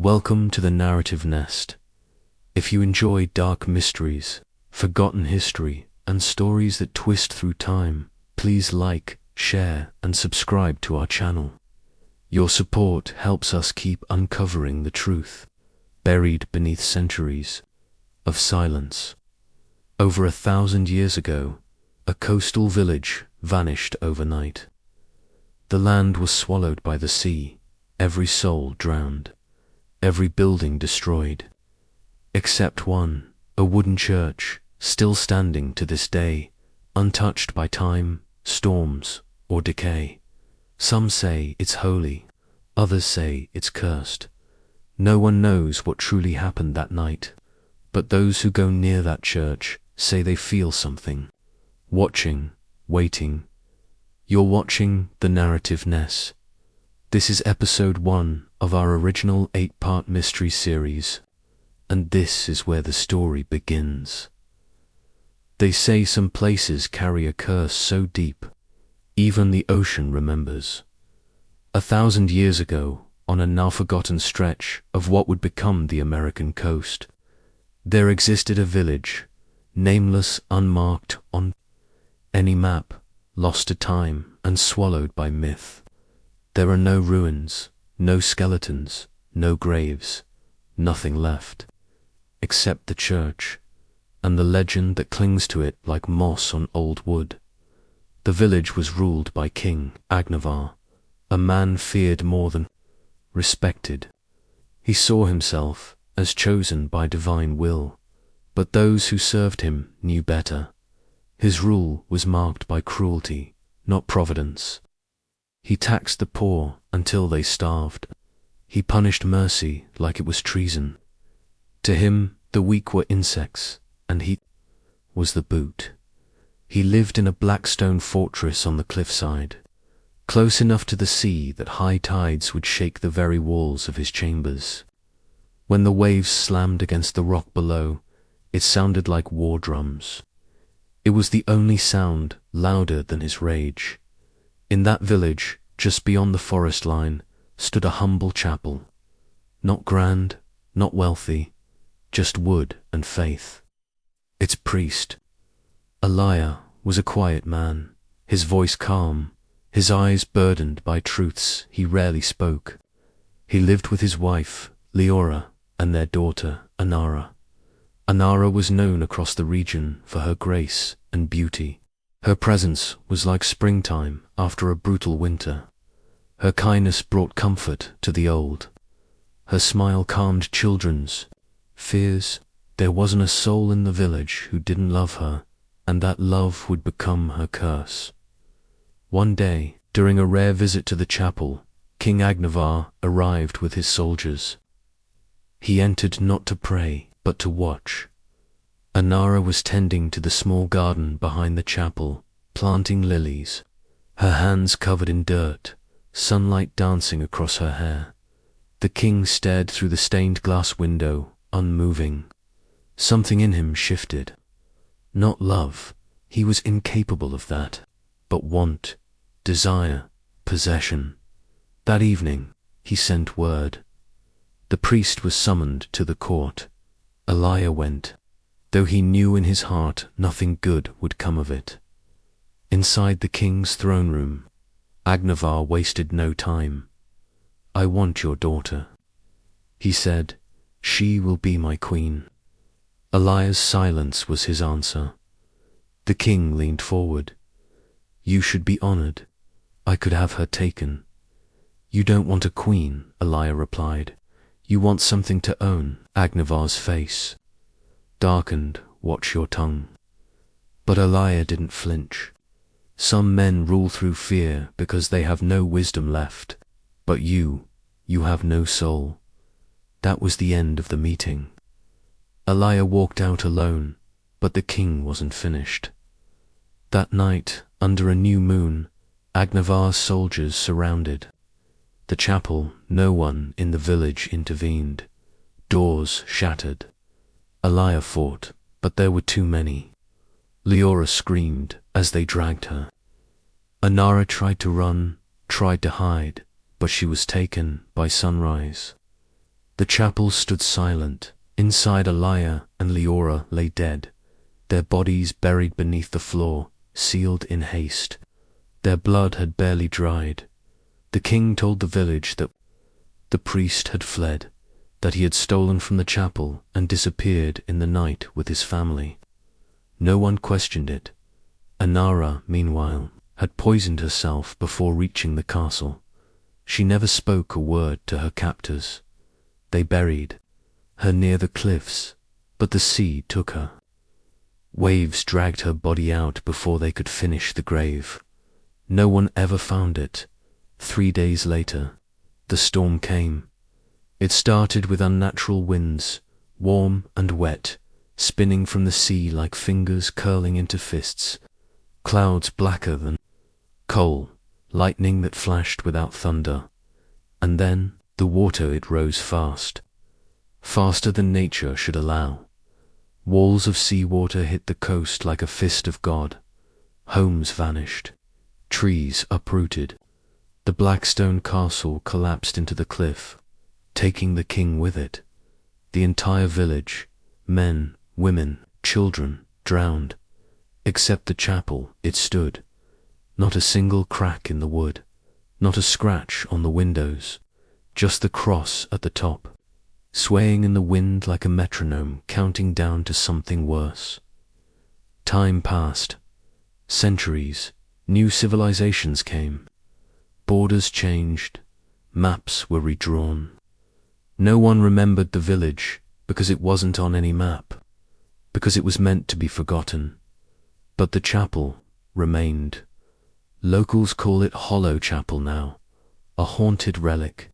Welcome to the Narrative Nest. If you enjoy dark mysteries, forgotten history, and stories that twist through time, please like, share, and subscribe to our channel. Your support helps us keep uncovering the truth, buried beneath centuries of silence. Over 1,000 years ago, a coastal village vanished overnight. The land was swallowed by the sea, every soul drowned, every building destroyed, except one, a wooden church, still standing to this day, untouched by time, storms, or decay. Some say it's holy, others say it's cursed. No one knows what truly happened that night, but those who go near that church say they feel something. Watching, waiting. You're watching The Narrative Nest. This is episode 1 of our original 8-part mystery series, and this is where the story begins. They say some places carry a curse so deep, even the ocean remembers. 1,000 years ago, on a now-forgotten stretch of what would become the American coast, there existed a village, nameless, unmarked on any map, lost to time and swallowed by myth. There are no ruins, no skeletons, no graves, nothing left, except the church, and the legend that clings to it like moss on old wood. The village was ruled by King Agnavar, a man feared more than respected. He saw himself as chosen by divine will, but those who served him knew better. His rule was marked by cruelty, not providence. He taxed the poor until they starved. He punished mercy like it was treason. To him, the weak were insects, and he was the boot. He lived in a black stone fortress on the cliffside, close enough to the sea that high tides would shake the very walls of his chambers. When the waves slammed against the rock below, it sounded like war drums. It was the only sound louder than his rage. In that village, just beyond the forest line, stood a humble chapel. Not grand, not wealthy, just wood and faith. Its priest, Elijah, was a quiet man, his voice calm, his eyes burdened by truths he rarely spoke. He lived with his wife, Leora, and their daughter, Anara. Anara was known across the region for her grace and beauty. Her presence was like springtime after a brutal winter. Her kindness brought comfort to the old. Her smile calmed children's fears. There wasn't a soul in the village who didn't love her, and that love would become her curse. One day, during a rare visit to the chapel, King Agnavar arrived with his soldiers. He entered not to pray, but to watch. Anara was tending to the small garden behind the chapel, planting lilies, her hands covered in dirt, sunlight dancing across her hair. The king stared through the stained glass window, unmoving. Something in him shifted. Not love, he was incapable of that, but want, desire, possession. That evening, he sent word. The priest was summoned to the court. Elijah went, though he knew in his heart nothing good would come of it. Inside the king's throne room, Agnavar wasted no time. "I want your daughter," he said. "She will be my queen." Elijah's silence was his answer. The king leaned forward. "You should be honored. I could have her taken." "You don't want a queen," Elijah replied. "You want something to own." Agnavar's face darkened. "Watch your tongue." But Elijah didn't flinch. "Some men rule through fear because they have no wisdom left. But you have no soul." That was the end of the meeting. Elijah walked out alone, but the king wasn't finished. That night, under a new moon, Agnavar's soldiers surrounded the chapel. No one in the village intervened. Doors shattered. Elijah fought, but there were too many. Leora screamed as they dragged her. Anara tried to run, tried to hide, but she was taken by sunrise. The chapel stood silent. Inside, Elijah and Leora lay dead, their bodies buried beneath the floor, sealed in haste. Their blood had barely dried. The king told the village that the priest had fled, that he had stolen from the chapel and disappeared in the night with his family. No one questioned it. Anara, meanwhile, had poisoned herself before reaching the castle. She never spoke a word to her captors. They buried her near the cliffs, but the sea took her. Waves dragged her body out before they could finish the grave. No one ever found it. 3 days later, the storm came. It started with unnatural winds, warm and wet, spinning from the sea like fingers curling into fists, clouds blacker than coal, lightning that flashed without thunder. And then, the water, it rose fast, faster than nature should allow. Walls of seawater hit the coast like a fist of God. Homes vanished, trees uprooted. The Blackstone castle collapsed into the cliff, taking the king with it. The entire village, men, women, children, drowned. Except the chapel, it stood. Not a single crack in the wood, not a scratch on the windows, just the cross at the top, swaying in the wind like a metronome counting down to something worse. Time passed. Centuries, new civilizations came. Borders changed, maps were redrawn. No one remembered the village because it wasn't on any map, because it was meant to be forgotten. But the chapel remained. Locals call it Hollow Chapel now, a haunted relic,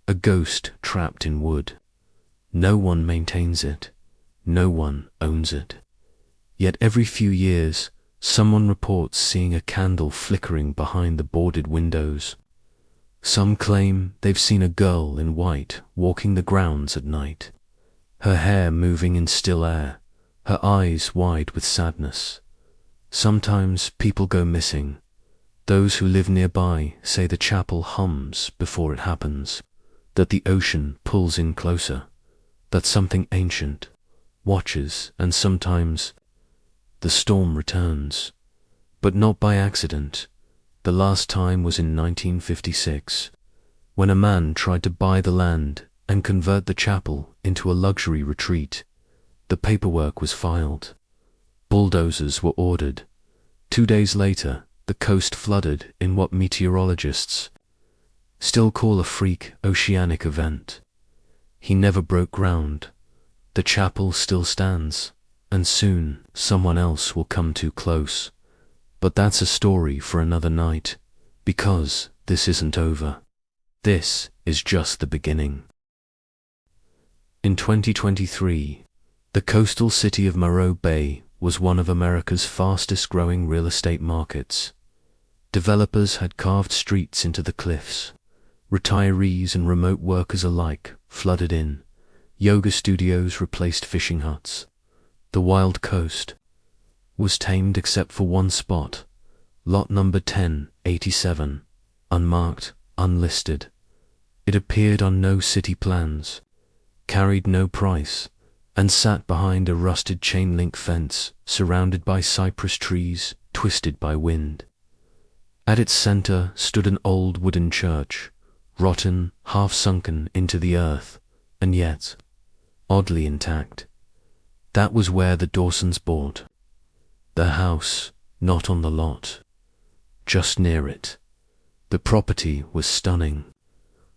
a ghost trapped in wood. No one maintains it, no one owns it. Yet every few years, someone reports seeing a candle flickering behind the boarded windows. Some claim they've seen a girl in white walking the grounds at night, her hair moving in still air, her eyes wide with sadness. Sometimes people go missing. Those who live nearby say the chapel hums before it happens, that the ocean pulls in closer, that something ancient watches, and sometimes the storm returns. But not by accident. The last time was in 1956, when a man tried to buy the land and convert the chapel into a luxury retreat. The paperwork was filed. Bulldozers were ordered. 2 days later, the coast flooded in what meteorologists still call a freak oceanic event. He never broke ground. The chapel still stands, and soon someone else will come too close. But that's a story for another night, because this isn't over. This is just the beginning. In 2023, the coastal city of Morro Bay was one of America's fastest-growing real estate markets. Developers had carved streets into the cliffs. Retirees and remote workers alike flooded in. Yoga studios replaced fishing huts. The wild coast was tamed except for one spot, lot number 1087, unmarked, unlisted. It appeared on no city plans, carried no price, and sat behind a rusted chain-link fence surrounded by cypress trees twisted by wind. At its center stood an old wooden church, rotten, half-sunken into the earth, and yet oddly intact. That was where the Dawsons bought. The house, not on the lot, just near it. The property was stunning.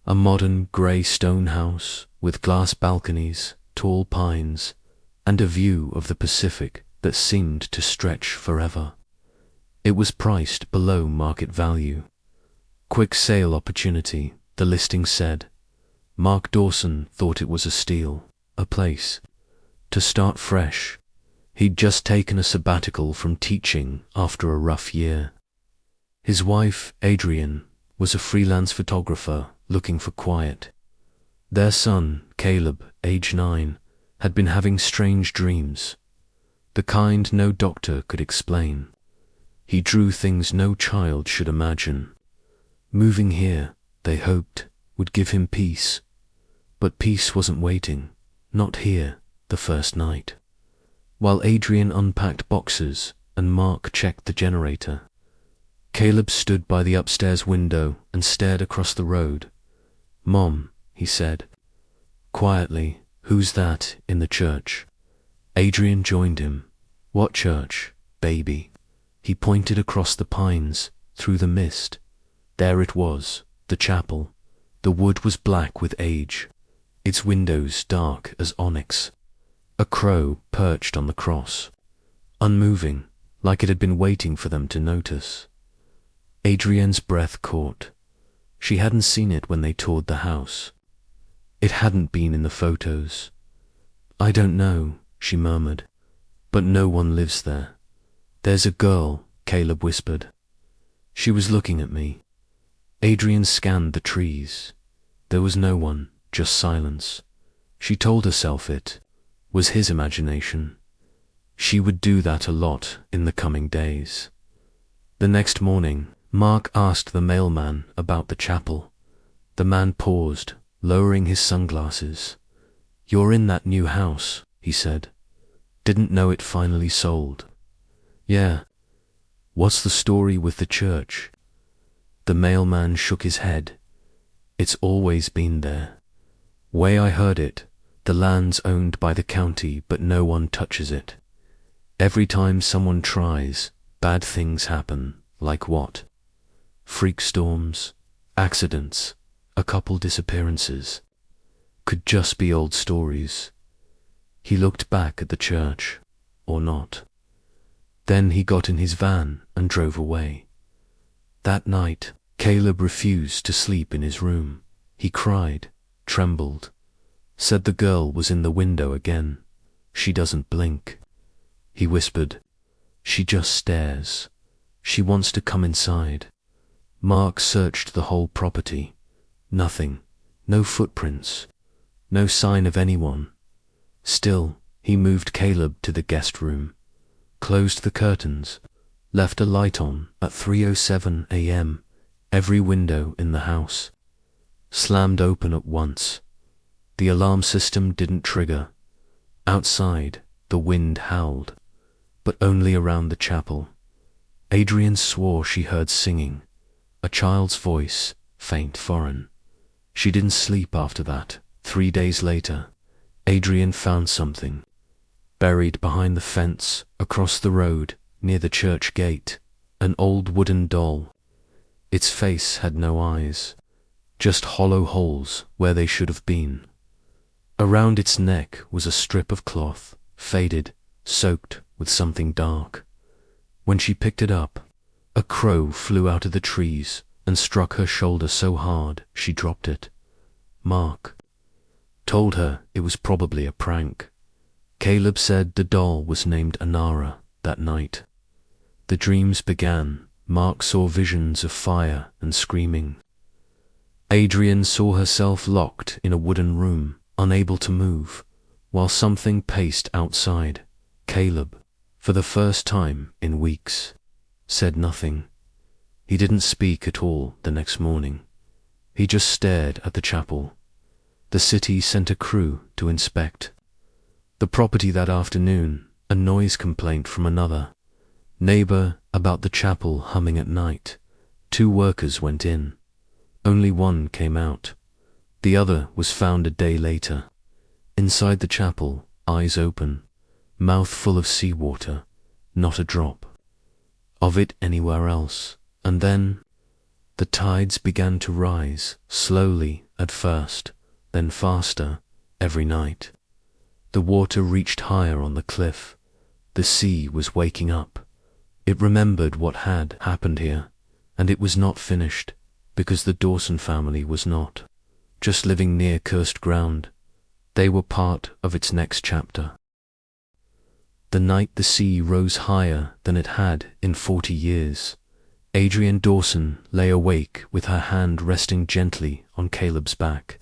A modern grey stone house with glass balconies, tall pines, and a view of the Pacific that seemed to stretch forever. It was priced below market value. Quick sale opportunity, the listing said. Mark Dawson thought it was a steal, a place to start fresh. He'd just taken a sabbatical from teaching after a rough year. His wife, Adrienne, was a freelance photographer looking for quiet. Their son, Caleb, age 9, had been having strange dreams, the kind no doctor could explain. He drew things no child should imagine. Moving here, they hoped, would give him peace. But peace wasn't waiting, not here, the first night. While Adrian unpacked boxes and Mark checked the generator, Caleb stood by the upstairs window and stared across the road. "Mom," he said quietly, "who's that in the church?" Adrian joined him. "What church, baby?" He pointed across the pines, through the mist. There it was, the chapel. The wood was black with age, its windows dark as onyx. A crow perched on the cross, unmoving, like it had been waiting for them to notice. Adrian's breath caught. She hadn't seen it when they toured the house. It hadn't been in the photos. "I don't know," she murmured, "but no one lives there." "There's a girl," Caleb whispered. She was looking at me. Adrian scanned the trees. There was no one, just silence. She told herself it was his imagination. She would do that a lot in the coming days. The next morning, Mark asked the mailman about the chapel. The man paused, lowering his sunglasses. "You're in that new house," he said. "Didn't know it finally sold." "Yeah. What's the story with the church?" The mailman shook his head. "It's always been there. Way I heard it, the land's owned by the county, but no one touches it. Every time someone tries, bad things happen." "Like what?" "Freak storms, accidents, a couple disappearances. Could just be old stories." He looked back at the church, or not. Then he got in his van and drove away. That night, Caleb refused to sleep in his room. He cried, trembled, said the girl was in the window again. "She doesn't blink." He whispered, "She just stares. She wants to come inside." Mark searched the whole property. Nothing, no footprints, no sign of anyone. Still, he moved Caleb to the guest room, closed the curtains, left a light on at 3:07 a.m. every window in the house, slammed open at once. The alarm system didn't trigger. Outside, the wind howled, but only around the chapel. Adrian swore she heard singing, a child's voice, faint, foreign. She didn't sleep after that. 3 days later, Adrian found something, buried behind the fence, across the road, near the church gate, an old wooden doll. Its face had no eyes, just hollow holes where they should have been. Around its neck was a strip of cloth, faded, soaked with something dark. When she picked it up, a crow flew out of the trees and struck her shoulder so hard she dropped it. Mark told her it was probably a prank. Caleb said the doll was named Anara that night. The dreams began. Mark saw visions of fire and screaming. Adrian saw herself locked in a wooden room, unable to move, while something paced outside. Caleb, for the first time in weeks, said nothing. He didn't speak at all the next morning. He just stared at the chapel. The city sent a crew to inspect the property that afternoon. A noise complaint from another neighbor about the chapel humming at night. 2 workers went in. Only one came out. The other was found a day later. Inside the chapel, eyes open, mouth full of seawater, not a drop of it anywhere else. And then the tides began to rise, slowly at first, then faster, every night. The water reached higher on the cliff. The sea was waking up. It remembered what had happened here, and it was not finished, because the Dawson family was not just living near cursed ground. They were part of its next chapter. The night the sea rose higher than it had in 40 years, Adrian Dawson lay awake with her hand resting gently on Caleb's back,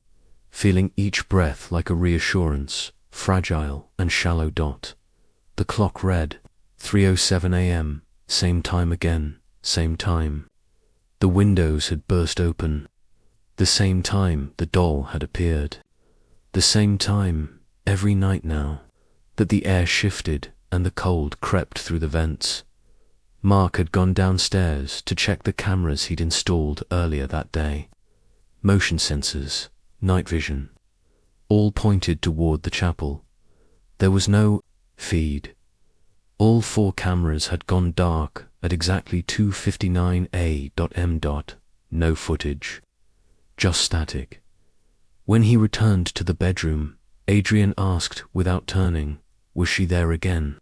feeling each breath like a reassurance, fragile and shallow dot. The clock read 3:07 a.m., same time again, same time. The windows had burst open, the same time the doll had appeared. The same time, every night now, that the air shifted and the cold crept through the vents. Mark had gone downstairs to check the cameras he'd installed earlier that day. Motion sensors, night vision, all pointed toward the chapel. There was no feed. All 4 cameras had gone dark at exactly 2:59 a.m. No footage. Just static. When he returned to the bedroom, Adrian asked without turning, was she there again?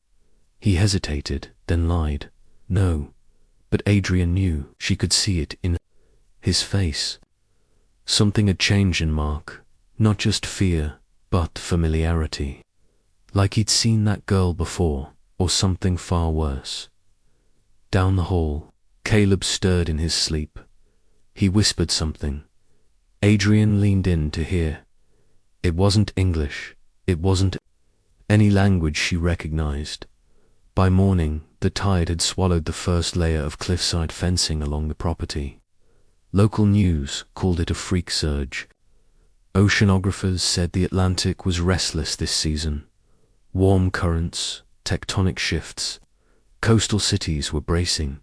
He hesitated, then lied. No. But Adrian knew she could see it in his face. Something had changed in Mark, not just fear, but familiarity. Like he'd seen that girl before, or something far worse. Down the hall, Caleb stirred in his sleep. He whispered something. Adrian leaned in to hear. It wasn't English. It wasn't any language she recognized. By morning, the tide had swallowed the first layer of cliffside fencing along the property. Local news called it a freak surge. Oceanographers said the Atlantic was restless this season. Warm currents, tectonic shifts. Coastal cities were bracing.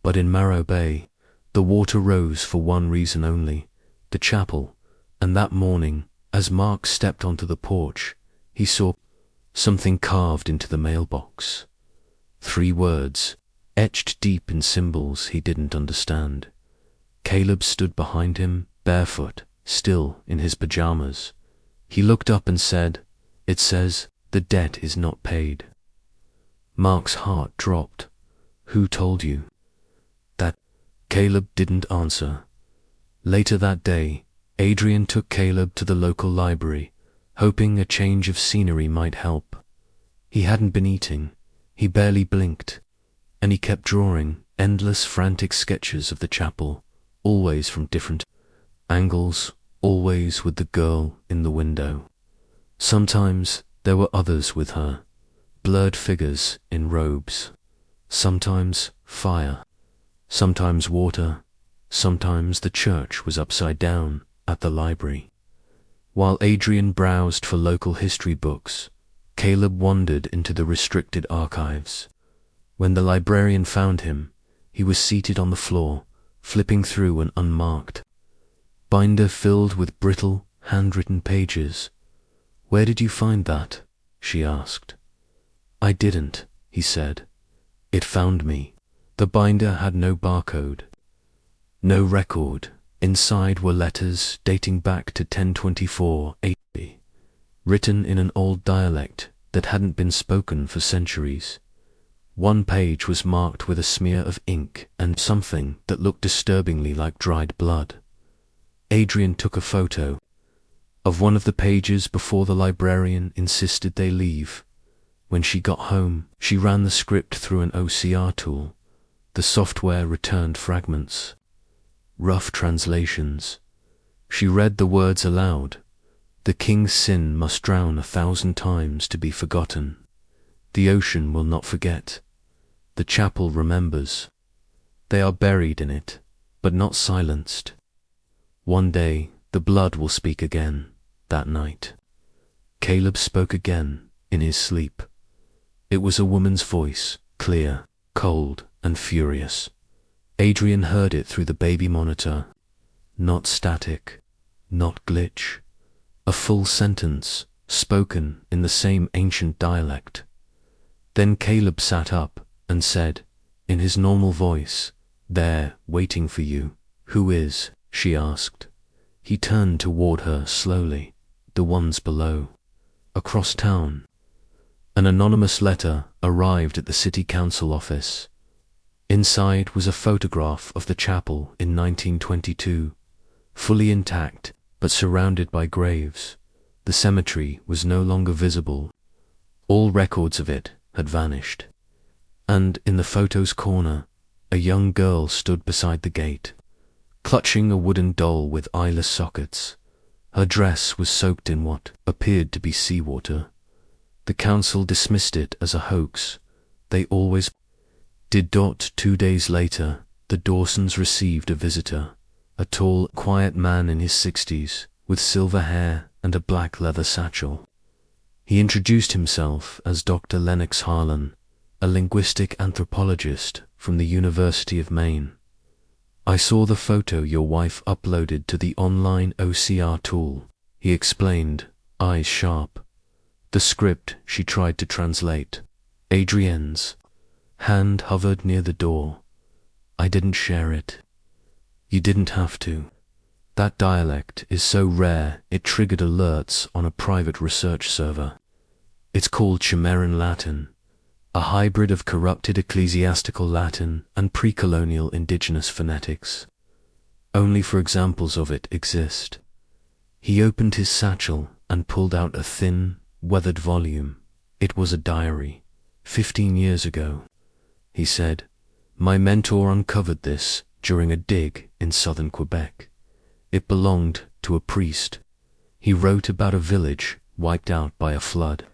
But in Morro Bay, the water rose for one reason only, the chapel, and that morning, as Mark stepped onto the porch, he saw something carved into the mailbox. 3 words, etched deep in symbols he didn't understand. Caleb stood behind him, barefoot, still in his pajamas. He looked up and said, "It says, the debt is not paid." Mark's heart dropped. "Who told you that?" Caleb didn't answer. Later that day, Adrian took Caleb to the local library, hoping a change of scenery might help. He hadn't been eating. He barely blinked, and he kept drawing endless frantic sketches of the chapel, always from different angles, always with the girl in the window. Sometimes there were others with her, blurred figures in robes. Sometimes fire, sometimes water, sometimes the church was upside down at the library. While Adrian browsed for local history books, Caleb wandered into the restricted archives. When the librarian found him, he was seated on the floor, flipping through an unmarked binder filled with brittle, handwritten pages. "Where did you find that?" she asked. "I didn't," he said. "It found me." The binder had no barcode, no record. Inside were letters dating back to 1024 AD, written in an old dialect that hadn't been spoken for centuries. One page was marked with a smear of ink and something that looked disturbingly like dried blood. Adrian took a photo of one of the pages before the librarian insisted they leave. When she got home, she ran the script through an OCR tool. The software returned fragments, rough translations. She read the words aloud. "The king's sin must drown 1,000 times to be forgotten. The ocean will not forget. The chapel remembers. They are buried in it, but not silenced. One day the blood will speak again." That night, Caleb spoke again in his sleep. It was a woman's voice, clear, cold, and furious. Adrian heard it through the baby monitor. Not static, not glitch. A full sentence, spoken in the same ancient dialect. Then Caleb sat up and said, in his normal voice, "There, waiting for you." "Who is?" she asked. He turned toward her slowly. "The ones below." Across town, an anonymous letter arrived at the city council office. Inside was a photograph of the chapel in 1922, fully intact but surrounded by graves. The cemetery was no longer visible. All records of it had vanished. And in the photo's corner, a young girl stood beside the gate, clutching a wooden doll with eyeless sockets. Her dress was soaked in what appeared to be seawater. The council dismissed it as a hoax. They always did. 2 days later, the Dawsons received a visitor, a tall, quiet man in his 60s, with silver hair and a black leather satchel. He introduced himself as Dr. Lennox Harlan, a linguistic anthropologist from the University of Maine. "I saw the photo your wife uploaded to the online OCR tool," he explained, eyes sharp. The script she tried to translate. Adrienne's hand hovered near the door. "I didn't share it." "You didn't have to. That dialect is so rare it triggered alerts on a private research server. It's called Chimeran Latin, a hybrid of corrupted ecclesiastical Latin and pre-colonial indigenous phonetics. Only 4 examples of it exist." He opened his satchel and pulled out a thin, weathered volume. It was a diary. 15 years ago, he said. "My mentor uncovered this during a dig in southern Quebec. It belonged to a priest. He wrote about a village wiped out by a flood,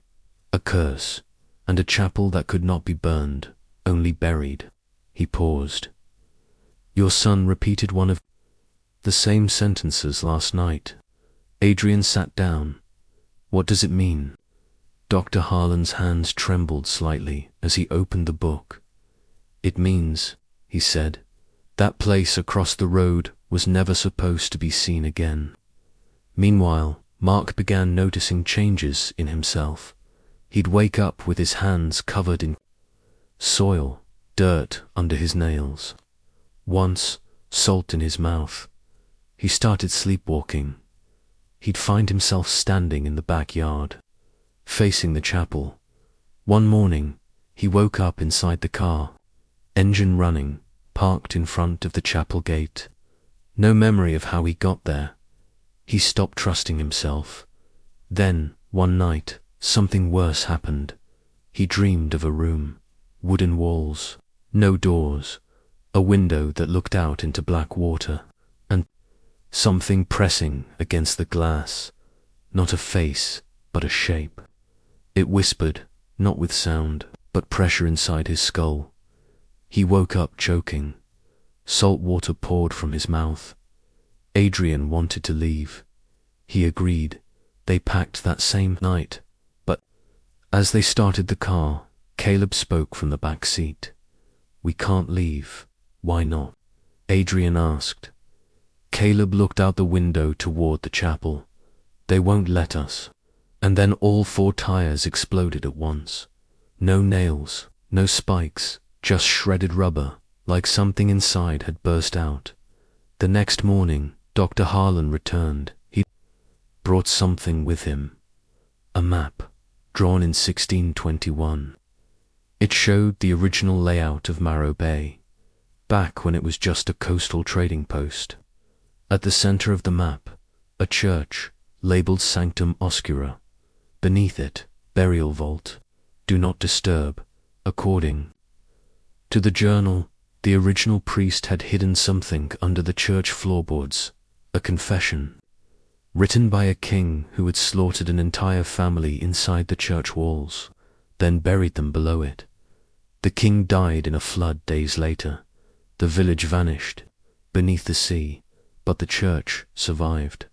a curse, and a chapel that could not be burned, only buried." He paused. "Your son repeated one of the same sentences last night." Adrienne sat down. "What does it mean?" Dr. Harlan's hands trembled slightly as he opened the book. "It means," he said, "that place across the road was never supposed to be seen again." Meanwhile, Mark began noticing changes in himself. He'd wake up with his hands covered in soil, dirt under his nails. Once, salt in his mouth. He started sleepwalking. He'd find himself standing in the backyard, facing the chapel. One morning, he woke up inside the car, engine running, parked in front of the chapel gate. No memory of how he got there. He stopped trusting himself. Then, one night, something worse happened. He dreamed of a room, wooden walls, no doors, a window that looked out into black water, and something pressing against the glass. Not a face, but a shape. It whispered, not with sound, but pressure inside his skull. He woke up choking. Salt water poured from his mouth. Adrienne wanted to leave. He agreed. They packed that same night. But as they started the car, Caleb spoke from the back seat. "We can't leave." "Why not?" Adrienne asked. Caleb looked out the window toward the chapel. "They won't let us." And then all 4 tires exploded at once. No nails, no spikes, just shredded rubber, like something inside had burst out. The next morning, Dr. Harlan returned. He brought something with him. A map, drawn in 1621. It showed the original layout of Morro Bay, back when it was just a coastal trading post. At the center of the map, a church, labeled Sanctum Oscura. Beneath it, burial vault. Do not disturb, according to the journal. The original priest had hidden something under the church floorboards, a confession, written by a king who had slaughtered an entire family inside the church walls, then buried them below it. The king died in a flood days later. The village vanished, beneath the sea, but the church survived.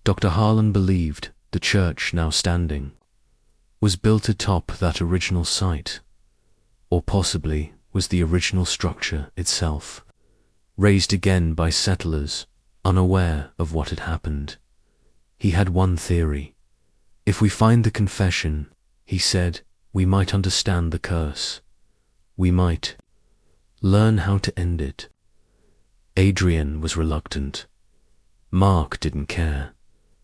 Dr. Harlan believed the church now standing was built atop that original site, or possibly was the original structure itself, raised again by settlers, unaware of what had happened. He had one theory. If we find the confession, he said, we might understand the curse. We might learn how to end it. Adrienne was reluctant. Mark didn't care.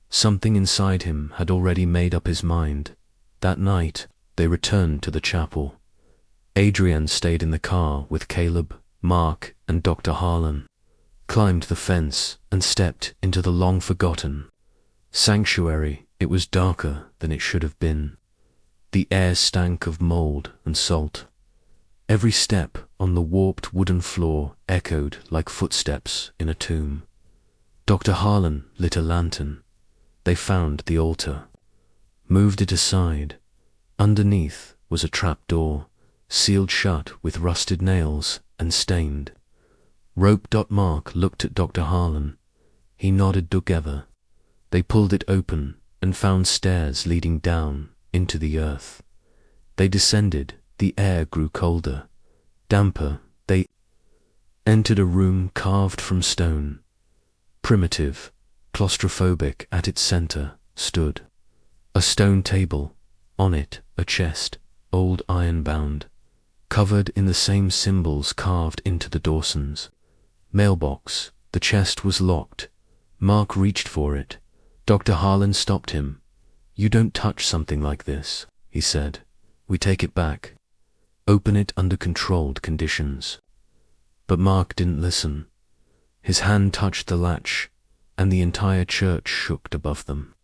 Something inside him had already made up his mind. That night, they returned to the chapel. Adrienne stayed in the car with Caleb, Mark, and Dr. Harlan, climbed the fence, and stepped into the long-forgotten sanctuary. It was darker than it should have been. The air stank of mold and salt. Every step on the warped wooden floor echoed like footsteps in a tomb. Dr. Harlan lit a lantern. They found the altar, moved it aside. Underneath was a trapdoor, sealed shut with rusted nails and stained. Rope. Mark looked at Dr. Harlan. He nodded together. They pulled it open, and found stairs leading down into the earth. They descended, the air grew colder, damper. They entered a room carved from stone. Primitive, claustrophobic, at its center stood a stone table, on it a chest, old iron-bound, covered in the same symbols carved into the Dawsons. Mailbox. The chest was locked. Mark reached for it. Dr. Harlan stopped him. "You don't touch something like this," he said. "We take it back. Open it under controlled conditions." But Mark didn't listen. His hand touched the latch, and the entire church shook above them.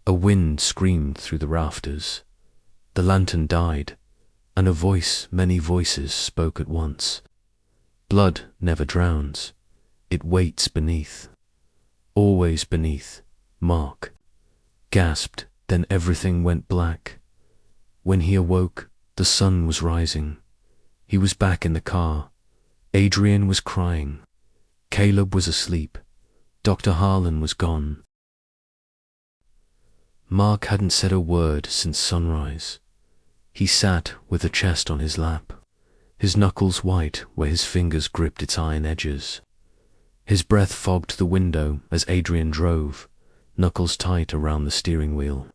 A wind screamed through the rafters. The lantern died, and a voice, many voices, spoke at once. "Blood never drowns. It waits beneath. Always beneath." Mark gasped, then everything went black. When he awoke, the sun was rising. He was back in the car. Adrian was crying. Caleb was asleep. Dr. Harlan was gone. Mark hadn't said a word since sunrise. He sat with the chest on his lap, his knuckles white where his fingers gripped its iron edges. His breath fogged the window as Adrian drove, knuckles tight around the steering wheel.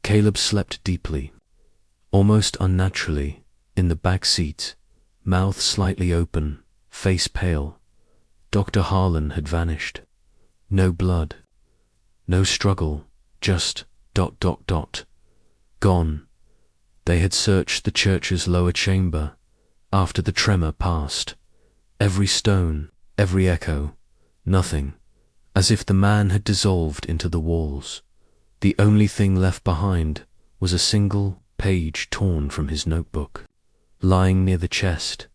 Caleb slept deeply, almost unnaturally, in the back seat, mouth slightly open, face pale. Dr. Harlan had vanished. No blood, no struggle, just ... Gone. They had searched the church's lower chamber after the tremor passed. Every stone, every echo, nothing, as if the man had dissolved into the walls. The only thing left behind was a single page torn from his notebook. Lying near the chest,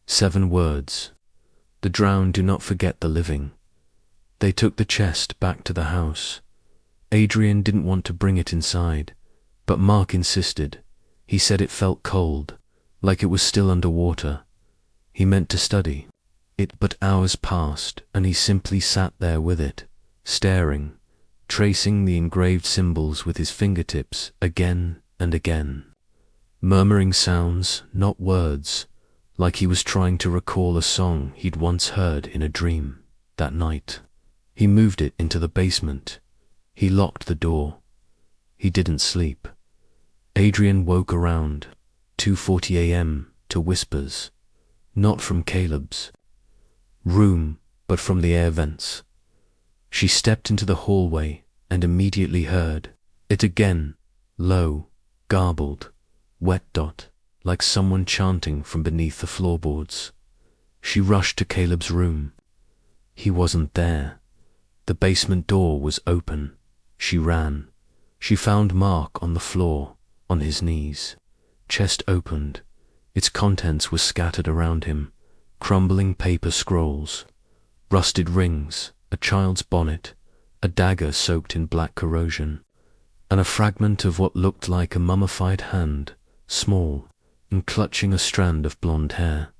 7 words. "The drowned do not forget the living." They took the chest back to the house. Adrian didn't want to bring it inside, but Mark insisted. He said it felt cold, like it was still underwater. He meant to study it, but hours passed, and he simply sat there with it, staring, tracing the engraved symbols with his fingertips again and again. Murmuring sounds, not words, like he was trying to recall a song he'd once heard in a dream. That night, he moved it into the basement. He locked the door. He didn't sleep. Adrian woke around 2:40 a.m. to whispers, not from Caleb's room, but from the air vents. She stepped into the hallway and immediately heard it again, low, garbled, wet dot, like someone chanting from beneath the floorboards. She rushed to Caleb's room. He wasn't there. The basement door was open. She ran. She found Mark on the floor, on his knees, chest opened. Its contents were scattered around him, crumbling paper scrolls, rusted rings, a child's bonnet, a dagger soaked in black corrosion, and a fragment of what looked like a mummified hand, small, and clutching a strand of blonde hair.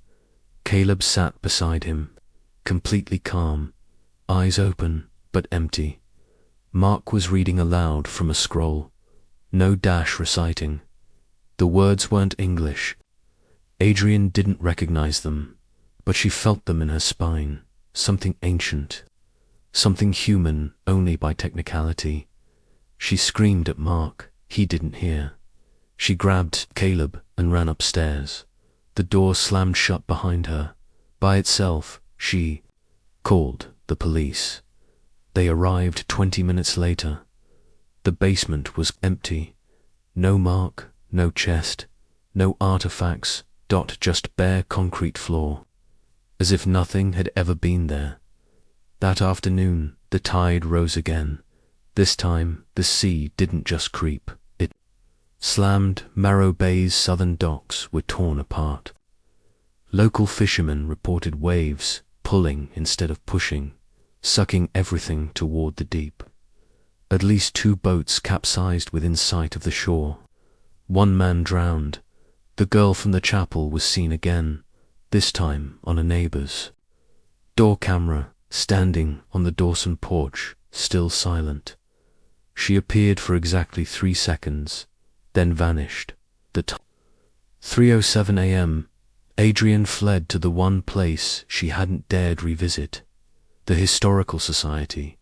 Caleb sat beside him, completely calm, eyes open but empty. Mark was reading aloud from a scroll, no dash reciting. The words weren't English. Adrian didn't recognize them, but she felt them in her spine, something ancient, something human only by technicality. She screamed at Mark. He didn't hear. She grabbed Caleb and ran upstairs. The door slammed shut behind her. By itself, she called the police. They arrived 20 minutes later. The basement was empty. No Mark, no chest, no artifacts, just bare concrete floor, as if nothing had ever been there. That afternoon, the tide rose again. This time, the sea didn't just creep, it slammed. Marrow Bay's southern docks were torn apart. Local fishermen reported waves pulling instead of pushing, sucking everything toward the deep. At least 2 boats capsized within sight of the shore. 1 man drowned. The girl from the chapel was seen again, this time on a neighbor's door camera, standing on the Dawson porch, still silent. She appeared for exactly 3 seconds, then vanished. The time 3:07 a.m. Adrian fled to the one place she hadn't dared revisit, the Historical Society.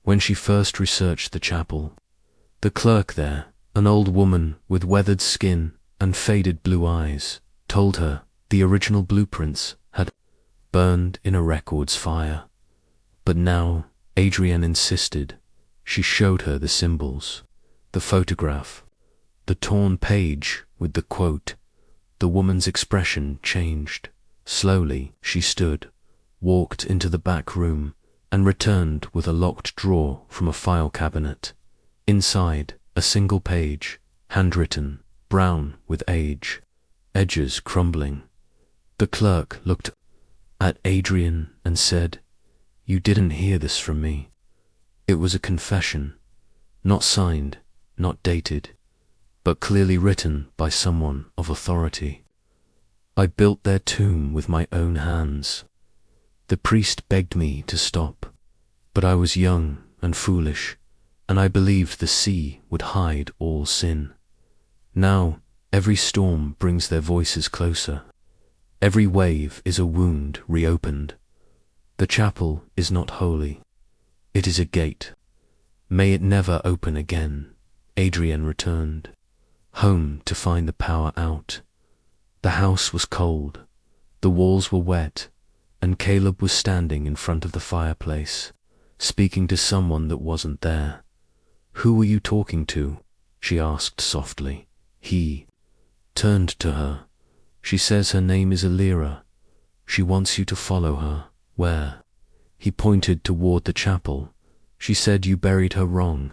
When she first researched the chapel, the clerk there, an old woman with weathered skin and faded blue eyes, told her the original blueprints had burned in a records fire. But now Adrienne insisted. She showed her the symbols, the photograph, the torn page with the quote. The woman's expression changed. Slowly she stood, walked into the back room, and returned with a locked drawer from a file cabinet. Inside, a single page, handwritten, brown with age, edges crumbling. The clerk looked at Adrian and said, "You didn't hear this from me." It was a confession, not signed, not dated, but clearly written by someone of authority. "I built their tomb with my own hands. The priest begged me to stop, but I was young and foolish, and I believed the sea would hide all sin. Now every storm brings their voices closer. Every wave is a wound reopened. The chapel is not holy. It is a gate. May it never open again." Adrienne returned home to find the power out. The house was cold, the walls were wet, and Caleb was standing in front of the fireplace, speaking to someone that wasn't there. "Who were you talking to?" she asked softly. He turned to her. "She says her name is Alira. She wants you to follow her." "Where?" He pointed toward the chapel. "She said you buried her wrong."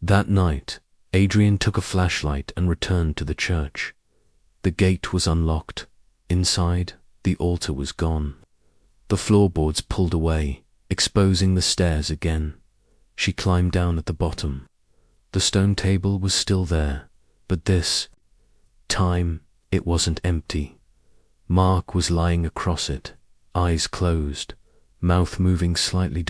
That night, Adrian took a flashlight and returned to the church. The gate was unlocked. Inside, the altar was gone. The floorboards pulled away, exposing the stairs again. She climbed down at the bottom. The stone table was still there, but this time it wasn't empty. Mark was lying across it, eyes closed, mouth moving slightly.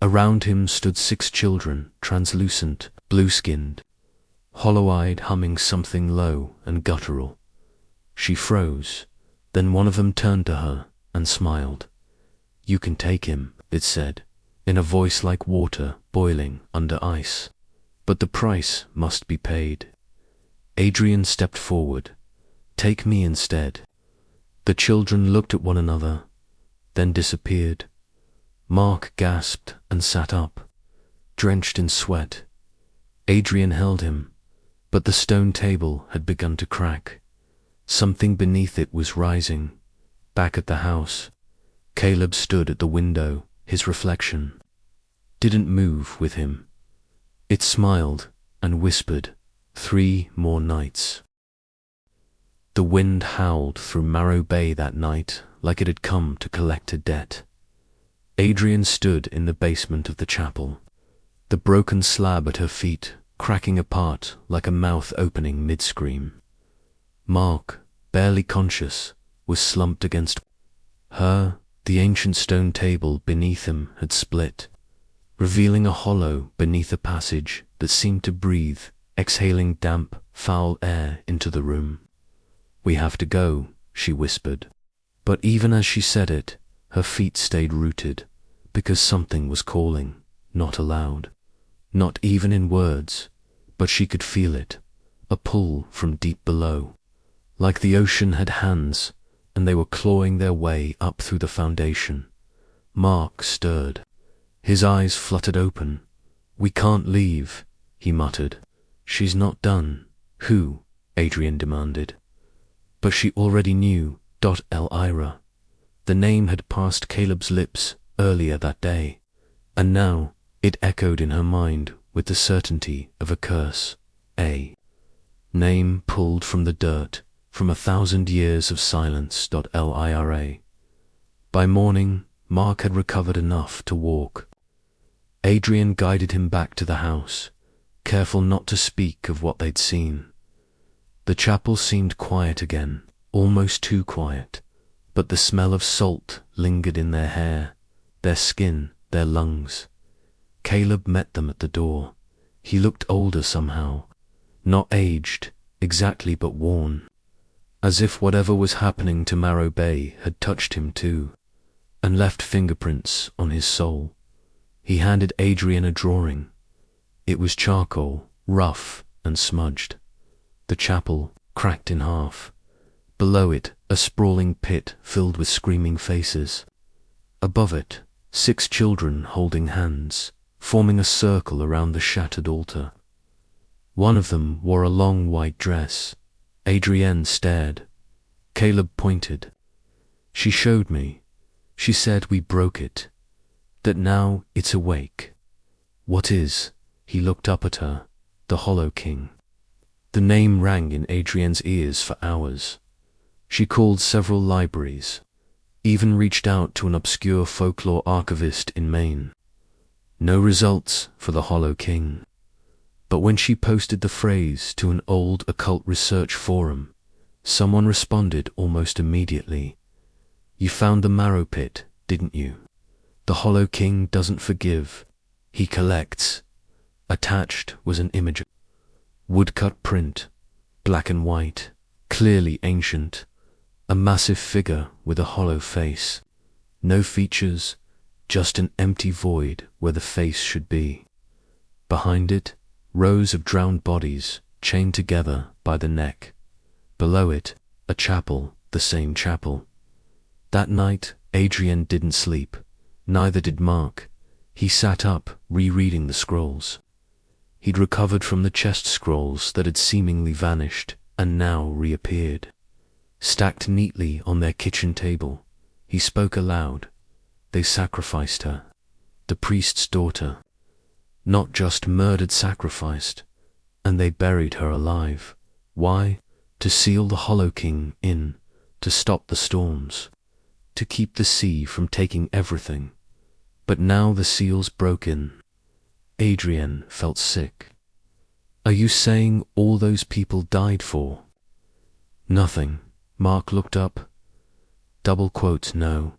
Around him stood 6 children, translucent, blue-skinned, hollow-eyed, humming something low and guttural. She froze. Then one of them turned to her and smiled. "You can take him," it said, in a voice like water boiling under ice. "But the price must be paid." Adrian stepped forward. "Take me instead." The children looked at one another, then disappeared. Mark gasped and sat up, drenched in sweat. Adrian held him, but the stone table had begun to crack. Something beneath it was rising. Back at the house, Caleb stood at the window. His reflection didn't move with him. It smiled and whispered, 3 more nights. The wind howled through Marrow Bay that night like it had come to collect a debt. Adrian stood in the basement of the chapel, the broken slab at her feet cracking apart like a mouth opening mid-scream. Mark, barely conscious, was slumped against her. The ancient stone table beneath him had split, revealing a hollow beneath a passage that seemed to breathe, exhaling damp, foul air into the room. "We have to go," she whispered. But even as she said it, her feet stayed rooted, because something was calling, not aloud, not even in words, but she could feel it, a pull from deep below. Like the ocean had hands, and they were clawing their way up through the foundation. Mark stirred. His eyes fluttered open. "We can't leave," he muttered. "She's not done." "Who?" Adrian demanded. But she already knew. Elira. The name had passed Caleb's lips earlier that day, and now it echoed in her mind with the certainty of a curse. A name pulled from the dirt, from 1,000 years of silence. Lira. By morning, Mark had recovered enough to walk. Adrian guided him back to the house, careful not to speak of what they'd seen. The chapel seemed quiet again, almost too quiet, but the smell of salt lingered in their hair, their skin, their lungs. Caleb met them at the door. He looked older somehow, not aged exactly but worn, as if whatever was happening to Marrow Bay had touched him too, and left fingerprints on his soul. He handed Adrian a drawing. It was charcoal, rough and smudged. The chapel, cracked in half. Below it, a sprawling pit filled with screaming faces. Above it, 6 children holding hands, forming a circle around the shattered altar. One of them wore a long white dress. Adrienne stared. Caleb pointed. She showed me. She said we broke it, that now it's awake. What is? He looked up at her. The Hollow King. The name rang in Adrienne's ears for hours. She called several libraries, even reached out to an obscure folklore archivist in Maine. No results for the Hollow King. But when she posted the phrase to an old occult research forum, someone responded almost immediately. You found the marrow pit, didn't you? The Hollow King doesn't forgive. He collects. Attached was an image. Woodcut print, black and white, clearly ancient. A massive figure with a hollow face. No features, just an empty void where the face should be. Behind it, rows of drowned bodies chained together by the neck. Below it, a chapel, the same chapel. That night, Adrian didn't sleep. Neither did Mark. He sat up, rereading the scrolls. He'd recovered from the chest scrolls that had seemingly vanished and now reappeared. Stacked neatly on their kitchen table, he spoke aloud. They sacrificed her. The priest's daughter. Not just murdered, sacrificed. And they buried her alive. Why? To seal the Hollow King in, to stop the storms, to keep the sea from taking everything. But now the seal's broken. Adrian felt sick. Are you saying all those people died for? Nothing. Mark looked up. Double quote, no.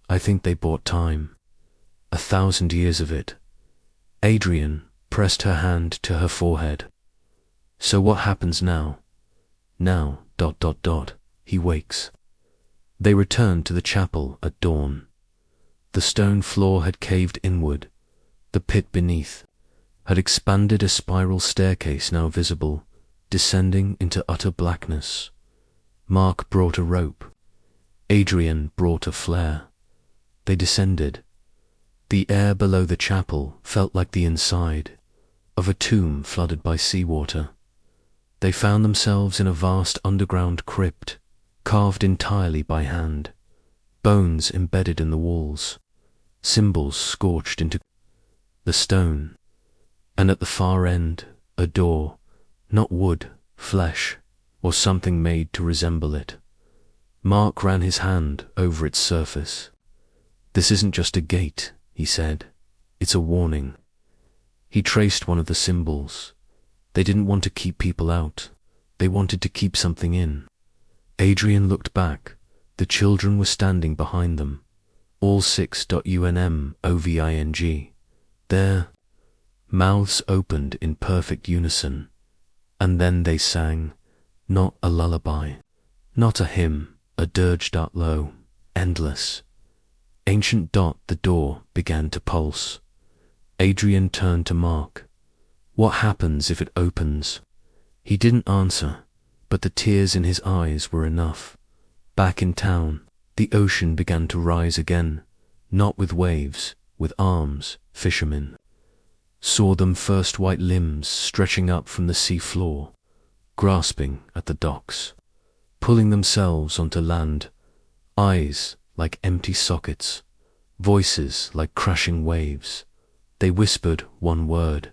I think they bought time. 1,000 years of it. Adrian pressed her hand to her forehead. So what happens now? Now, ... He wakes. They returned to the chapel at dawn. The stone floor had caved inward. The pit beneath had expanded, a spiral staircase now visible, descending into utter blackness. Mark brought a rope. Adrian brought a flare. They descended. The air below the chapel felt like the inside of a tomb flooded by seawater. They found themselves in a vast underground crypt, carved entirely by hand, bones embedded in the walls, symbols scorched into the stone, and at the far end, a door, not wood, flesh, or something made to resemble it. Mark ran his hand over its surface. This isn't just a gate, he said. It's a warning. He traced one of the symbols. They didn't want to keep people out. They wanted to keep something in. Adrian looked back. The children were standing behind them. All 6.UNMOVING. Their mouths opened in perfect unison. And then they sang, not a lullaby, not a hymn, a dirge. Low, endless. Ancient. The door began to pulse. Adrian turned to Mark. What happens if it opens? He didn't answer, but the tears in his eyes were enough. Back in town, the ocean began to rise again, not with waves, with arms. Fishermen saw them, first white limbs stretching up from the sea floor, grasping at the docks, pulling themselves onto land, eyes like empty sockets, voices like crashing waves. They whispered one word: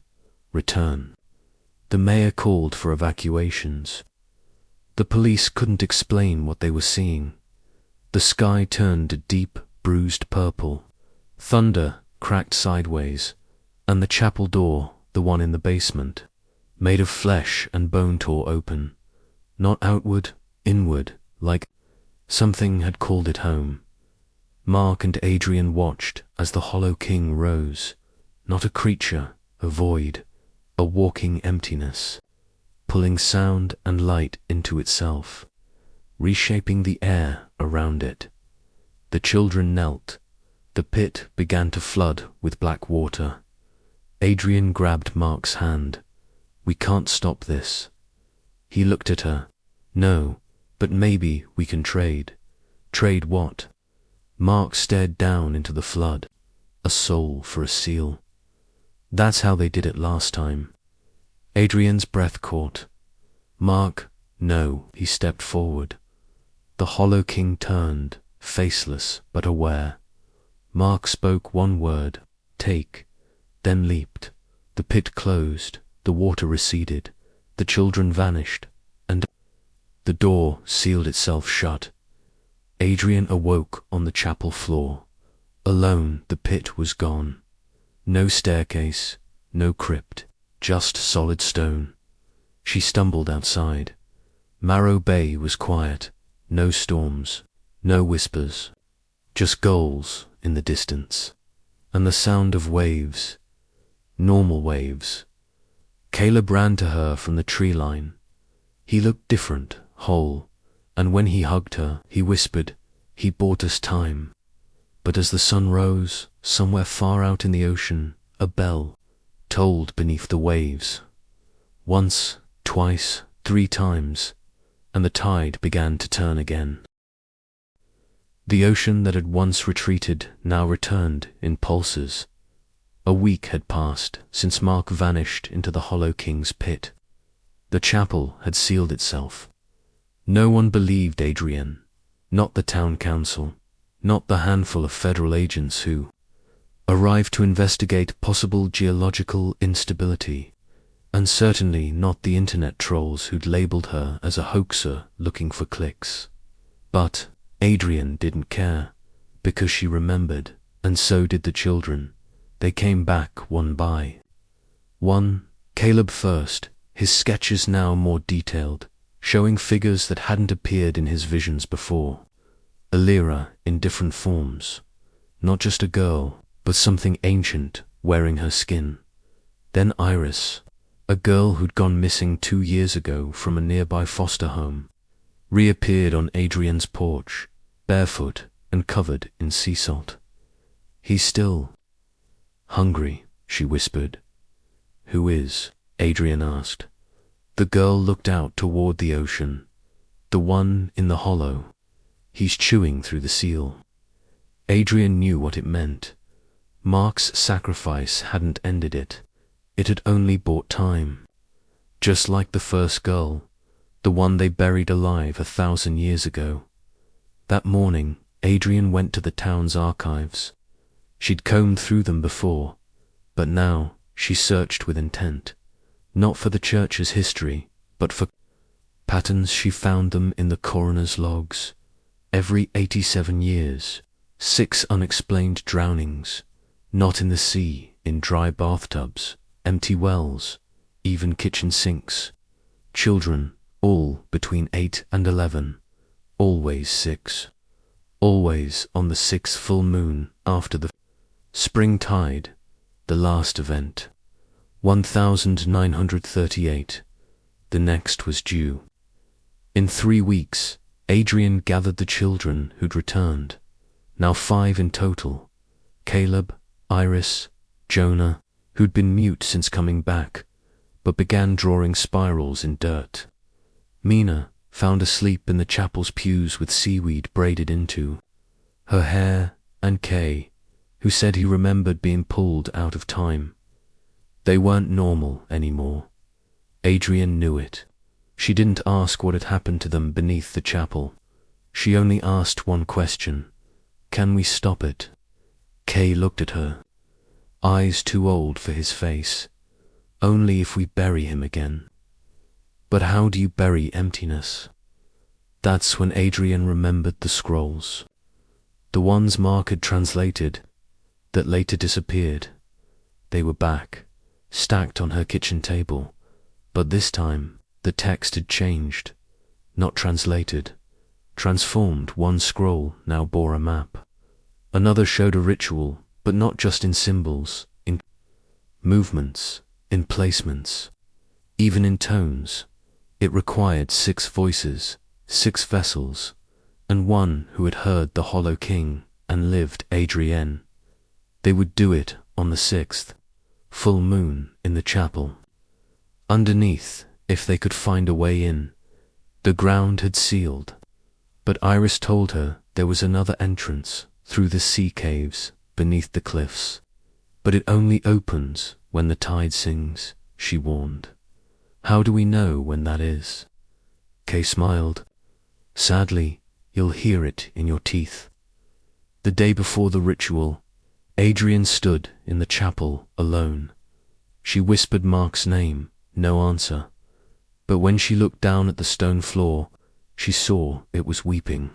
return. The mayor called for evacuations. The police couldn't explain what they were seeing. The sky turned a deep, bruised purple. Thunder cracked sideways, and the chapel door, the one in the basement, made of flesh and bone, tore open. Not outward, inward, like something had called it home. Mark and Adrian watched as the Hollow King rose. Not a creature, a void, a walking emptiness, pulling sound and light into itself, reshaping the air around it. The children knelt. The pit began to flood with black water. Adrian grabbed Mark's hand. "We can't stop this." He looked at her. "No, but maybe we can trade." "Trade what?" Mark stared down into the flood. "A soul for a seal. That's how they did it last time." Adrian's breath caught. "Mark, no." He stepped forward. The Hollow King turned, faceless but aware. Mark spoke one word, "Take," then leaped. The pit closed, the water receded, the children vanished, and the door sealed itself shut. Adrian awoke on the chapel floor. Alone, the pit was gone. No staircase, no crypt, just solid stone. She stumbled outside. Marrow Bay was quiet. No storms, no whispers, just gulls in the distance, and the sound of waves, normal waves. Caleb ran to her from the tree line. He looked different, whole, and when he hugged her, he whispered, "He bought us time." But as the sun rose, somewhere far out in the ocean, a bell tolled beneath the waves. Once, twice, 3 times, and the tide began to turn again. The ocean that had once retreated now returned in pulses. A week had passed since Mark vanished into the Hollow King's pit. The chapel had sealed itself. No one believed Adrian, not the town council, not the handful of federal agents who arrived to investigate possible geological instability, and certainly not the internet trolls who'd labeled her as a hoaxer looking for clicks. But Adrian didn't care, because she remembered, and so did the children. They came back one by one. Caleb first, his sketches now more detailed, showing figures that hadn't appeared in his visions before. Alira in different forms, not just a girl, but something ancient wearing her skin. Then Iris, a girl who'd gone missing 2 years ago from a nearby foster home, reappeared on Adrian's porch, barefoot and covered in sea salt. "He's still hungry," she whispered. "Who is?" Adrian asked. The girl looked out toward the ocean. "The one in the hollow. He's chewing through the seal." Adrian knew what it meant. Mark's sacrifice hadn't ended it. It had only bought time. Just like the first girl, the one they buried alive 1,000 years ago. That morning, Adrian went to the town's archives. She'd combed through them before, but now she searched with intent. Not for the church's history, but for patterns. She found them in the coroner's logs. Every 87 years, 6 unexplained drownings, not in the sea, in dry bathtubs, empty wells, even kitchen sinks. Children, all between 8 and 11, always 6. Always on the 6th full moon after the spring tide, the last event. 1938. The next was due. In 3 weeks, Adrian gathered the children who'd returned, now 5 in total. Caleb, Iris, Jonah, who'd been mute since coming back, but began drawing spirals in dirt. Mina, found asleep in the chapel's pews with seaweed braided into her hair, and Kay, who said he remembered being pulled out of time. They weren't normal anymore. Adrian knew it. She didn't ask what had happened to them beneath the chapel. She only asked one question: "Can we stop it?" Kay looked at her. Eyes too old for his face. "Only if we bury him again." But how do you bury emptiness? That's when Adrian remembered the scrolls. The ones Mark had translated, that later disappeared. They were back, stacked on her kitchen table, but this time the text had changed, not translated, transformed. One scroll now bore a map. Another showed a ritual, but not just in symbols, in movements, in placements, even in tones. It required 6 voices, 6 vessels, and one who had heard the Hollow King and lived Adrienne. They would do it on the 6th, full moon in the chapel. Underneath, if they could find a way in, the ground had sealed, but Iris told her there was another entrance through the sea caves beneath the cliffs. But it only opens when the tide sings, she warned. How do we know when that is? Kay smiled. Sadly, you'll hear it in your teeth. The day before the ritual, Adrienne stood in the chapel alone. She whispered Mark's name, no answer. But when she looked down at the stone floor, she saw it was weeping.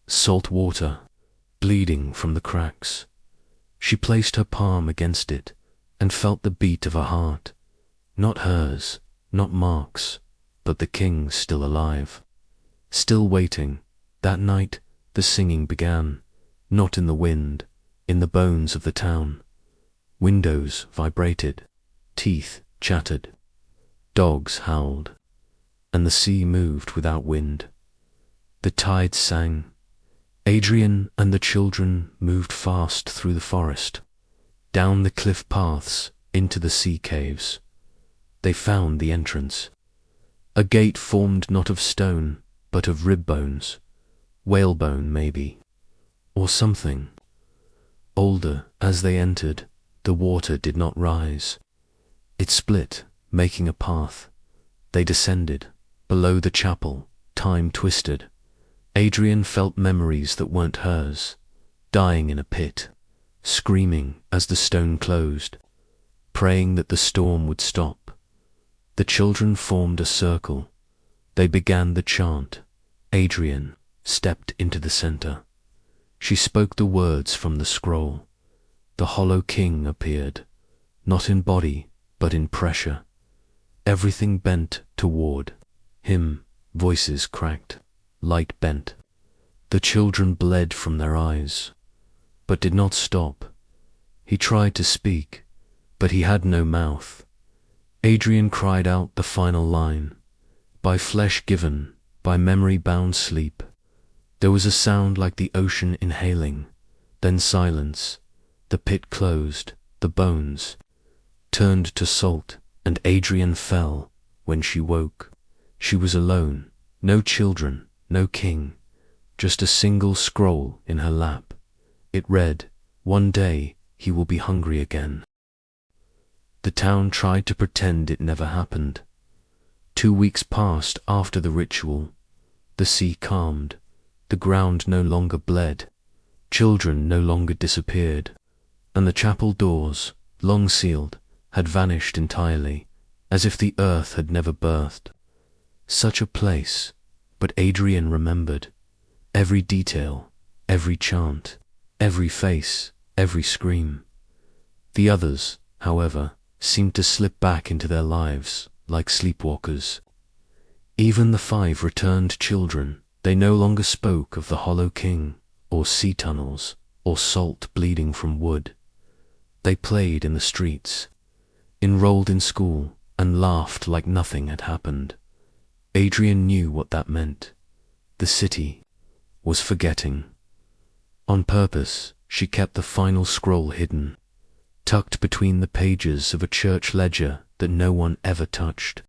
Salt water, bleeding from the cracks. She placed her palm against it and felt the beat of a heart. Not hers, not Mark's, but the King's still alive. Still waiting. That night, the singing began, not in the wind, in the bones of the town. Windows vibrated, teeth chattered, dogs howled, and the sea moved without wind. The tide sang. Adrienne and the children moved fast through the forest, down the cliff paths into the sea caves. They found the entrance. A gate formed not of stone, but of rib bones, whalebone maybe, or something. Older as they entered, the water did not rise. It split, making a path. They descended. Below the chapel, time twisted. Adrienne felt memories that weren't hers, dying in a pit, screaming as the stone closed, praying that the storm would stop. The children formed a circle. They began the chant. Adrienne stepped into the center. She spoke the words from the scroll. The Hollow King appeared, not in body, but in pressure. Everything bent toward him. Voices cracked, light bent. The children bled from their eyes, but did not stop. He tried to speak, but he had no mouth. Adrienne cried out the final line. By flesh given, by memory bound sleep. There was a sound like the ocean inhaling, then silence. The pit closed, the bones turned to salt, and Adrienne fell. When she woke, she was alone, no children, no king, just a single scroll in her lap. It read, "One day he will be hungry again." The town tried to pretend it never happened. 2 weeks passed after the ritual. The sea calmed. The ground no longer bled. Children no longer disappeared. And the chapel doors, long sealed, had vanished entirely, as if the earth had never birthed. Such a place, but Adrienne remembered. Every detail, every chant, every face, every scream. The others, however, seemed to slip back into their lives, like sleepwalkers. Even the 5 returned children, they no longer spoke of the Hollow King, or sea tunnels, or salt bleeding from wood. They played in the streets, enrolled in school, and laughed like nothing had happened. Adrienne knew what that meant. The city was forgetting. On purpose, she kept the final scroll hidden, tucked between the pages of a church ledger that no one ever touched.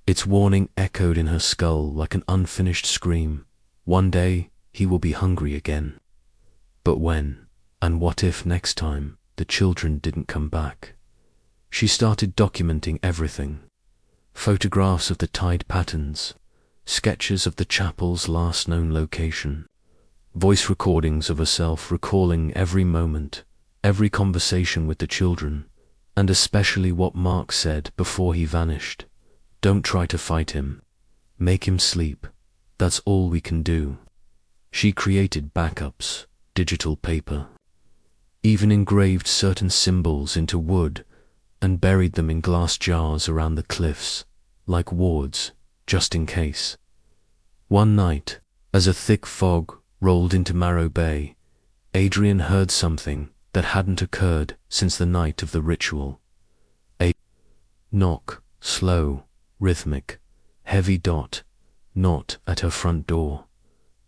Its warning echoed in her skull like an unfinished scream. One day, he will be hungry again. But when, and what if next time, the children didn't come back? She started documenting everything. Photographs of the tide patterns, sketches of the chapel's last known location, voice recordings of herself recalling every moment, every conversation with the children, and especially what Mark said before he vanished. Don't try to fight him. Make him sleep. That's all we can do. She created backups, digital paper, even engraved certain symbols into wood and buried them in glass jars around the cliffs, like wards, just in case. One night, as a thick fog rolled into Marrow Bay, Adrienne heard something that hadn't occurred since the night of the ritual. Knock, slow, rhythmic, heavy dot, not at her front door.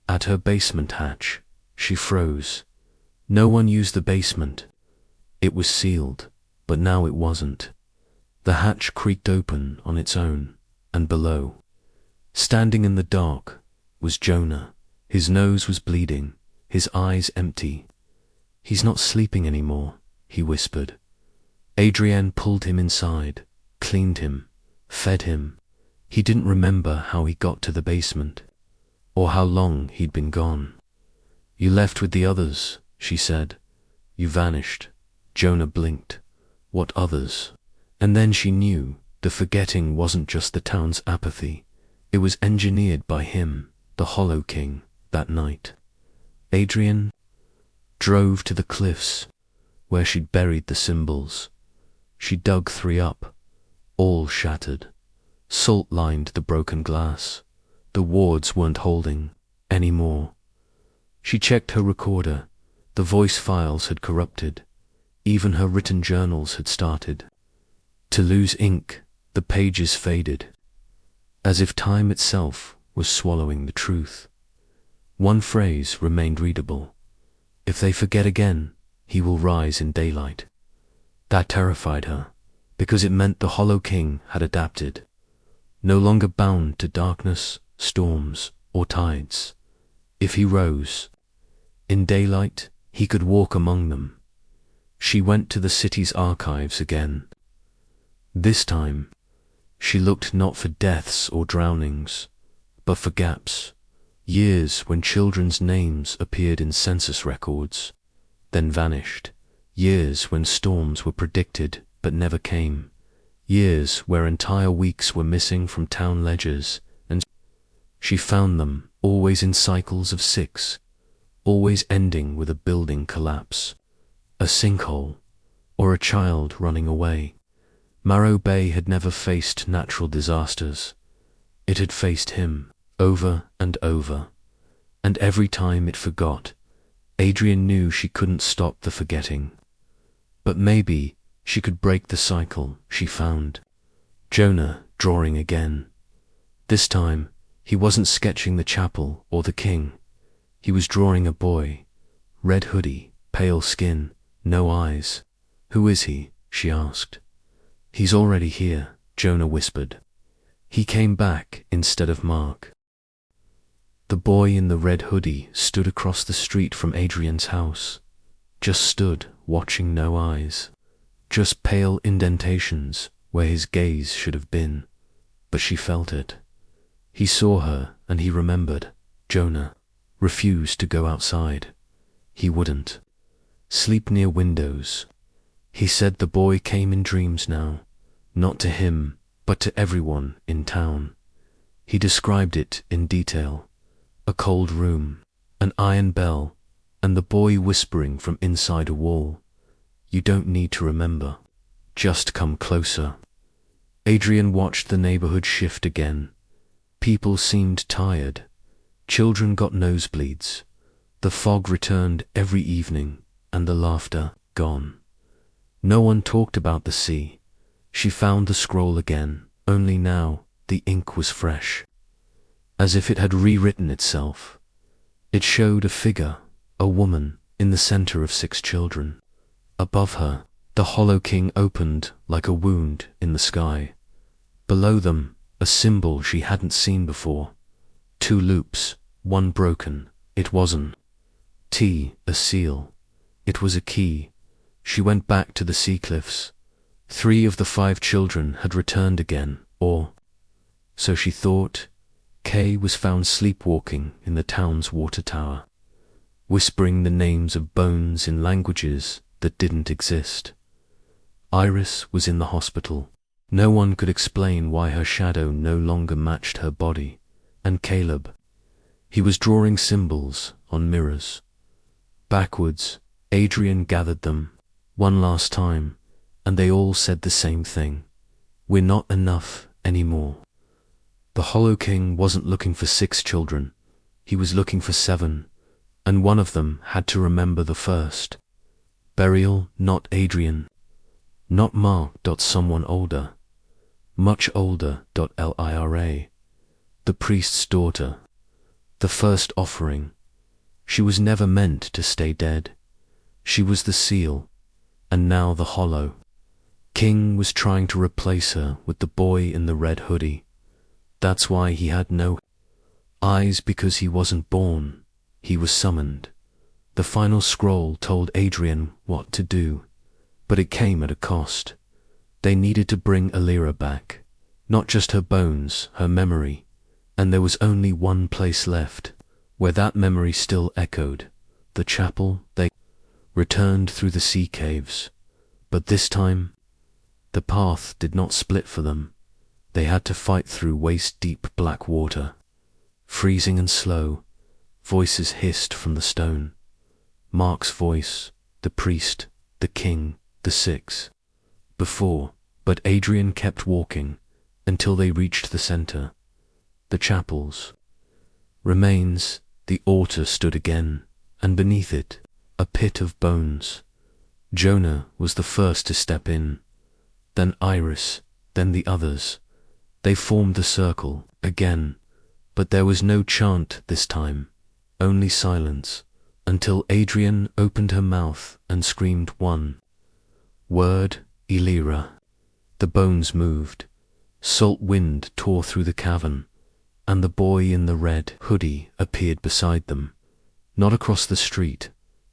At her basement hatch, she froze. No one used the basement. It was sealed, but now it wasn't. The hatch creaked open on its own, and below, standing in the dark, was Jonah. His nose was bleeding, his eyes empty. "He's not sleeping anymore," he whispered. Adrienne pulled him inside, cleaned him, fed him. He didn't remember how he got to the basement, or how long he'd been gone. "You left with the others," she said. "You vanished." Jonah blinked. What others? And then she knew the forgetting wasn't just the town's apathy. It was engineered by him, the Hollow King, that night. Adrienne drove to the cliffs where she'd buried the symbols. She dug 3 up, all shattered. Salt lined the broken glass. The wards weren't holding anymore. She checked her recorder. The voice files had corrupted. Even her written journals had started to lose ink. The pages faded, as if time itself was swallowing the truth. One phrase remained readable. "If they forget again, he will rise in daylight." That terrified her, because it meant the Hollow King had adapted, no longer bound to darkness, storms, or tides. If he rose in daylight, he could walk among them. She went to the city's archives again. This time, she looked not for deaths or drownings, but for gaps. Years when children's names appeared in census records, then vanished. Years when storms were predicted but never came. Years where entire weeks were missing from town ledgers, and she found them always in cycles of 6, always ending with a building collapse, a sinkhole, or a child running away. Morro Bay had never faced natural disasters. It had faced him, over and over. And every time it forgot, Adrienne knew she couldn't stop the forgetting. But maybe she could break the cycle. She found Jonah drawing again. This time, he wasn't sketching the chapel or the king. He was drawing a boy. Red hoodie, pale skin, no eyes. "Who is he?" she asked. "He's already here," Jonah whispered. He came back instead of Mark. The boy in the red hoodie stood across the street from Adrienne's house. Just stood, watching, no eyes. Just pale indentations where his gaze should have been. But she felt it. He saw her and he remembered. Jonah refused to go outside. He wouldn't sleep near windows. He said the boy came in dreams now, not to him, but to everyone in town. He described it in detail. A cold room, an iron bell, and the boy whispering from inside a wall. "You don't need to remember. Just come closer." Adrienne watched the neighborhood shift again. People seemed tired. Children got nosebleeds. The fog returned every evening, and the laughter gone. No one talked about the sea. She found the scroll again, only now the ink was fresh, as if it had rewritten itself. It showed a figure, a woman, in the center of 6 children. Above her, the Hollow King opened like a wound in the sky. Below them, a symbol she hadn't seen before. 2 loops, one broken. It wasn't T, a seal. It was a key. She went back to the sea cliffs. 3 of the 5 children had returned again, or so she thought. Kay was found sleepwalking in the town's water tower, whispering the names of bones in languages that didn't exist. Iris was in the hospital. No one could explain why her shadow no longer matched her body. And Caleb, he was drawing symbols on mirrors. Backwards, Adrienne gathered them, one last time, and they all said the same thing. "We're not enough anymore." The Hollow King wasn't looking for 6 children. He was looking for 7, and one of them had to remember the first. Burial, not Adrienne. Not Mark. Someone older. much older. Lyra, the priest's daughter, the first offering. She was never meant to stay dead. She was the seal, and now the hollow. King was trying to replace her with the boy in the red hoodie. That's why he had no eyes, because he wasn't born. He was summoned. The final scroll told Adrian what to do, but it came at a cost. They needed to bring Lyra back, not just her bones, her memory, and there was only one place left where that memory still echoed, the chapel. They returned through the sea caves, but this time the path did not split for them. They had to fight through waist-deep black water. Freezing and slow, voices hissed from the stone. Mark's voice, the priest, the king, the six. But Adrian kept walking until they reached the center. The chapel's remains. The altar stood again, and beneath it, a pit of bones. Jonah was the first to step in, then Iris, then the others. They formed the circle again, but there was no chant this time, only silence, until Adrian opened her mouth and screamed one word, Lyra. The bones moved. Salt wind tore through the cavern, and the boy in the red hoodie appeared beside them. Not across the street,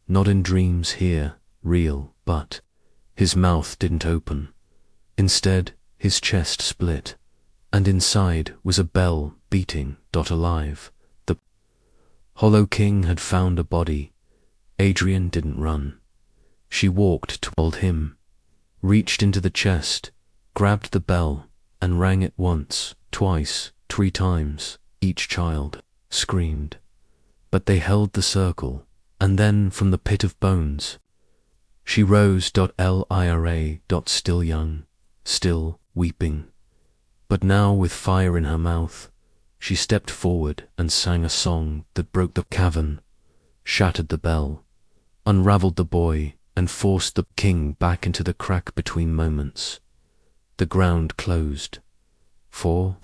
not in dreams here, real, but his mouth didn't open. Instead, his chest split, and inside was a bell beating. Alive. The Hollow King had found a body. Adrian didn't run. She walked toward him, reached into the chest, grabbed the bell, and rang it once, twice, 3 times. Each child screamed. But they held the circle, and then from the pit of bones, she rose. Lyra, still young, still weeping, but now with fire in her mouth. She stepped forward and sang a song that broke the cavern, shattered the bell, unraveled the boy, and forced the king back into the crack between moments. The ground closed. For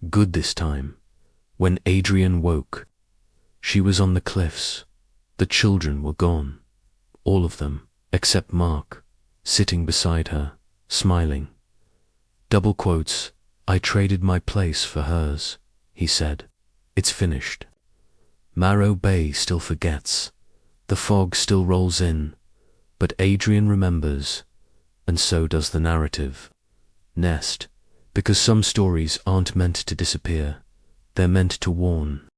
good this time. When Adrian woke, she was on the cliffs. The children were gone. All of them, except Mark, sitting beside her, smiling. Double quotes, I traded my place for hers, he said. It's finished. Marrow Bay still forgets. The fog still rolls in. But Adrian remembers, and so does the narrative. Nest, because some stories aren't meant to disappear. They're meant to warn.